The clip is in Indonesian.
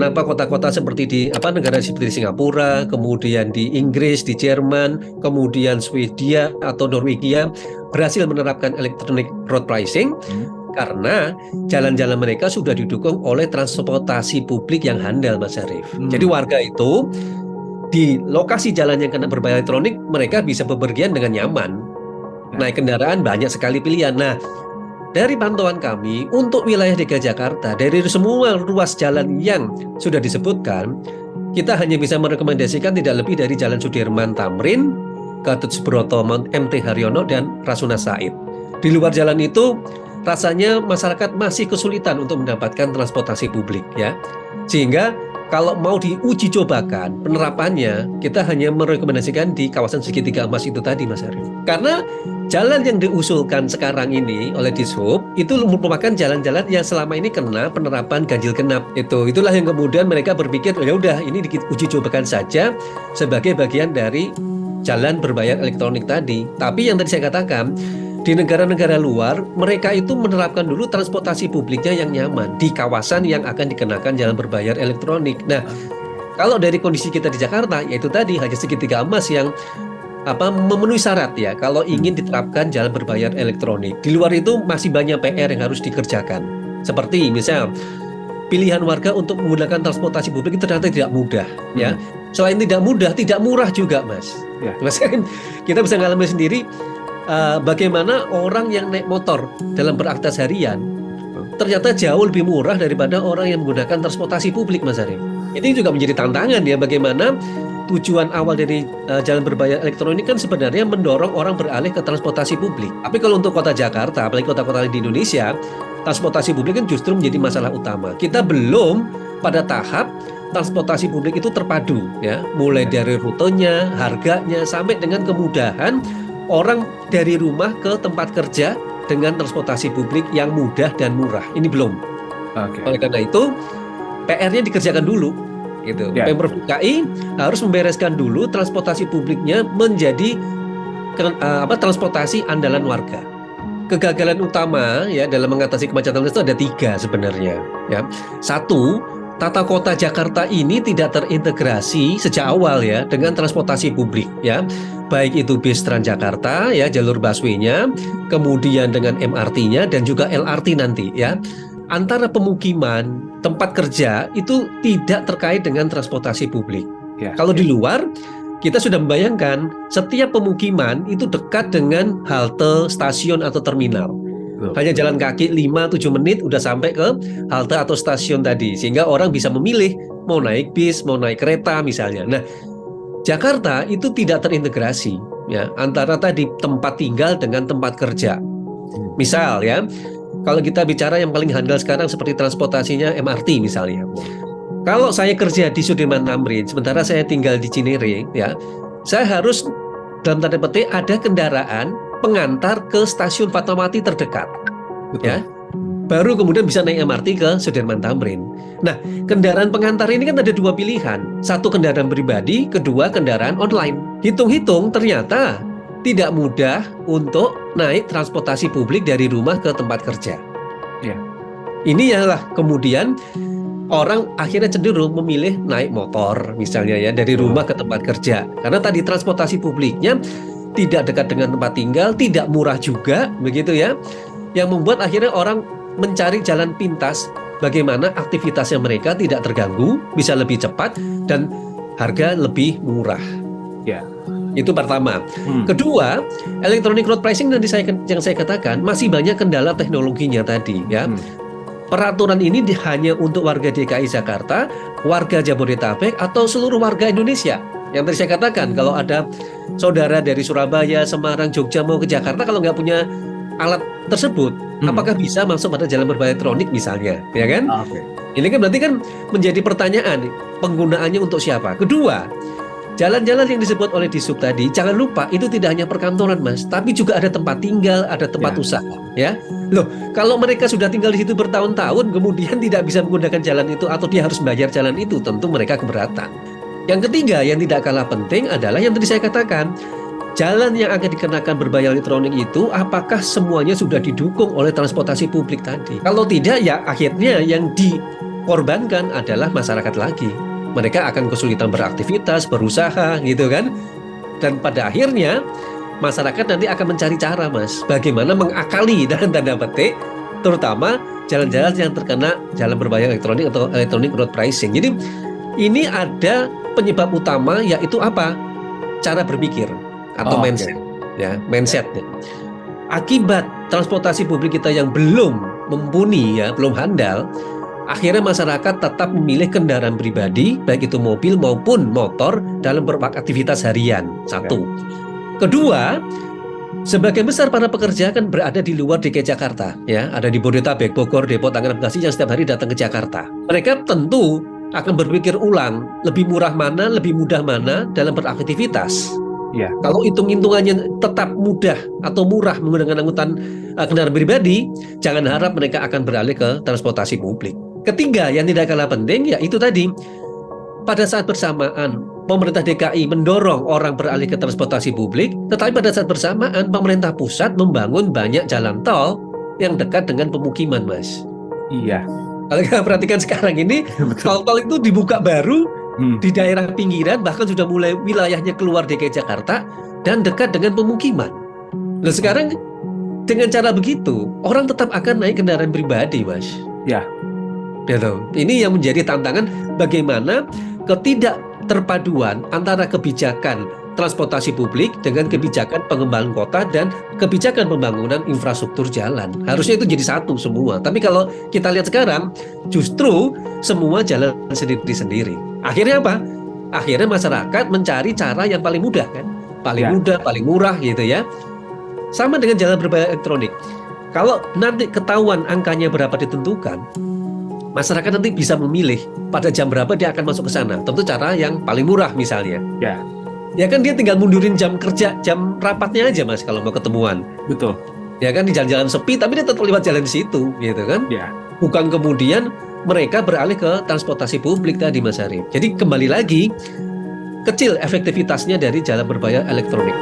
kenapa kota-kota seperti di negara seperti di Singapura, kemudian di Inggris, di Jerman, kemudian Swedia atau Norwegia berhasil menerapkan electronic road pricing karena jalan-jalan mereka sudah didukung oleh transportasi publik yang handal, Mas Arief. Jadi warga itu di lokasi jalan yang kena berbayar elektronik, mereka bisa bepergian dengan nyaman. Naik kendaraan banyak sekali pilihan. Nah, dari pantauan kami, untuk wilayah DKI Jakarta, dari semua ruas jalan yang sudah disebutkan, kita hanya bisa merekomendasikan tidak lebih dari Jalan Sudirman Tamrin, Gatot Subroto, MT Haryono, dan Rasuna Said. Di luar jalan itu, rasanya masyarakat masih kesulitan untuk mendapatkan transportasi publik, ya. Sehingga kalau mau diuji cobakan penerapannya, kita hanya merekomendasikan di kawasan segitiga emas itu tadi, Mas Arief. Karena jalan yang diusulkan sekarang ini oleh Dishub itu merupakan jalan-jalan yang selama ini kena penerapan ganjil genap. Itulah yang kemudian mereka berpikir, ya udah ini diuji cobakan saja sebagai bagian dari jalan berbayar elektronik tadi. Tapi yang tadi saya katakan, di negara-negara luar, mereka itu menerapkan dulu transportasi publiknya yang nyaman di kawasan yang akan dikenakan jalan berbayar elektronik. Nah, kalau dari kondisi kita di Jakarta, yaitu tadi hanya segitiga emas yang memenuhi syarat ya, kalau ingin diterapkan jalan berbayar elektronik. Di luar itu masih banyak PR yang harus dikerjakan. Seperti misal, pilihan warga untuk menggunakan transportasi publik itu ternyata tidak mudah, ya. Selain tidak mudah, tidak murah juga, Mas. Ya. Mas, kita bisa ngalami sendiri. Bagaimana orang yang naik motor dalam beraktivitas harian ternyata jauh lebih murah daripada orang yang menggunakan transportasi publik, Mas Arief. Ini juga menjadi tantangan ya, bagaimana tujuan awal dari jalan berbayar elektronik kan sebenarnya mendorong orang beralih ke transportasi publik. Tapi kalau untuk kota Jakarta, apalagi kota-kota di Indonesia, transportasi publik kan justru menjadi masalah utama. Kita belum pada tahap transportasi publik itu terpadu ya, mulai dari rutenya, harganya, sampai dengan kemudahan orang dari rumah ke tempat kerja dengan transportasi publik yang mudah dan murah. Ini belum. Oleh karena itu, PR-nya dikerjakan dulu. Gitu. Pemprov DKI harus membereskan dulu transportasi publiknya menjadi transportasi andalan warga. Kegagalan utama ya dalam mengatasi kemacetan itu ada 3 sebenarnya. Ya. 1, tata kota Jakarta ini tidak terintegrasi sejak awal ya dengan transportasi publik ya. Baik itu bis Transjakarta ya, jalur busway-nya, kemudian dengan MRT-nya dan juga LRT nanti ya. Antara pemukiman, tempat kerja itu tidak terkait dengan transportasi publik. Kalau di luar, kita sudah membayangkan setiap pemukiman itu dekat dengan halte, stasiun atau terminal. Hanya jalan kaki 5-7 menit udah sampai ke halte atau stasiun tadi, sehingga orang bisa memilih mau naik bis, mau naik kereta misalnya. Nah, Jakarta itu tidak terintegrasi ya antara tadi tempat tinggal dengan tempat kerja. Misal ya, kalau kita bicara yang paling handal sekarang seperti transportasinya MRT misalnya. Kalau saya kerja di Sudirman Tamrin, sementara saya tinggal di Cinere ya, saya harus dalam tanda petik ada kendaraan pengantar ke stasiun Fatmawati terdekat. Betul. Ya. Baru kemudian bisa naik MRT ke Sudirman Tamrin. Nah, kendaraan pengantar ini kan ada 2 pilihan. 1 kendaraan pribadi, 2 kendaraan online. Hitung-hitung ternyata tidak mudah untuk naik transportasi publik dari rumah ke tempat kerja. Ya. Ini yalah kemudian orang akhirnya cenderung memilih naik motor misalnya ya dari rumah ke tempat kerja. Karena tadi transportasi publiknya tidak dekat dengan tempat tinggal, tidak murah juga, begitu ya. Yang membuat akhirnya orang mencari jalan pintas bagaimana aktivitasnya mereka tidak terganggu, bisa lebih cepat dan harga lebih murah. Ya. Itu pertama. Kedua, electronic road pricing yang saya katakan masih banyak kendala teknologinya tadi ya. Peraturan ini hanya untuk warga DKI Jakarta, warga Jabodetabek atau seluruh warga Indonesia. Yang tadi saya katakan, kalau ada saudara dari Surabaya, Semarang, Jogja mau ke Jakarta, kalau nggak punya alat tersebut, apakah bisa masuk pada jalan berbayar elektronik misalnya, ya kan? Ini kan berarti kan menjadi pertanyaan, penggunaannya untuk siapa? Kedua, jalan-jalan yang disebut oleh Dishub tadi, jangan lupa itu tidak hanya perkantoran, Mas, tapi juga ada tempat tinggal, ada tempat usaha, ya. Loh, kalau mereka sudah tinggal di situ bertahun-tahun, kemudian tidak bisa menggunakan jalan itu atau dia harus bayar jalan itu, tentu mereka keberatan. Yang ketiga, yang tidak kalah penting adalah yang tadi saya katakan, jalan yang akan dikenakan berbayar elektronik itu apakah semuanya sudah didukung oleh transportasi publik tadi? Kalau tidak, ya akhirnya yang korbankan adalah masyarakat lagi. Mereka akan kesulitan beraktivitas, berusaha, gitu kan. Dan pada akhirnya, masyarakat nanti akan mencari cara, Mas, bagaimana mengakali dalam tanda petik, terutama jalan-jalan yang terkena jalan berbayar elektronik atau electronic road pricing. Jadi, ini ada penyebab utama, yaitu apa? Cara berpikir atau mindset. Ya, mindset. Akibat transportasi publik kita yang belum mumpuni, ya, belum handal, akhirnya masyarakat tetap memilih kendaraan pribadi, baik itu mobil maupun motor dalam beraktivitas harian. Satu. Kedua, sebagian besar para pekerja kan berada di luar DKI Jakarta, ya, ada di Bodetabek, Bogor, Depok, Tangerang, Bekasi yang setiap hari datang ke Jakarta. Mereka tentu akan berpikir ulang, lebih murah mana, lebih mudah mana dalam beraktivitas. Ya. Kalau hitung-hitungannya tetap mudah atau murah menggunakan angkutan kendaraan pribadi, jangan harap mereka akan beralih ke transportasi publik. Ketiga, yang tidak kalah penting, yaitu tadi, pada saat bersamaan pemerintah DKI mendorong orang beralih ke transportasi publik, tetapi pada saat bersamaan pemerintah pusat membangun banyak jalan tol yang dekat dengan pemukiman, Mas. Iya. Kalau kita perhatikan sekarang ini, tol-tol itu dibuka baru di daerah pinggiran, bahkan sudah mulai wilayahnya keluar DKI Jakarta dan dekat dengan pemukiman. Nah sekarang dengan cara begitu, orang tetap akan naik kendaraan pribadi, Mas. Ya. Gitu. Ini yang menjadi tantangan, bagaimana ketidakterpaduan antara kebijakan transportasi publik dengan kebijakan pengembangan kota dan kebijakan pembangunan infrastruktur jalan. Harusnya itu jadi satu semua. Tapi kalau kita lihat sekarang, justru semua jalan sendiri-sendiri. Akhirnya apa? Akhirnya masyarakat mencari cara yang paling mudah, kan? Paling mudah, paling murah, gitu ya. Sama dengan jalan berbayar elektronik. Kalau nanti ketahuan angkanya berapa ditentukan, masyarakat nanti bisa memilih pada jam berapa dia akan masuk ke sana. Tentu cara yang paling murah misalnya. Ya kan dia tinggal mundurin jam kerja, jam rapatnya aja, Mas, kalau mau ketemuan. Betul. Ya kan di jalan-jalan sepi, tapi dia tetap lewat jalan di situ, gitu kan? Ya. Bukan kemudian mereka beralih ke transportasi publik tadi, Mas Arif. Jadi kembali lagi, kecil efektivitasnya dari jalan berbayar elektronik.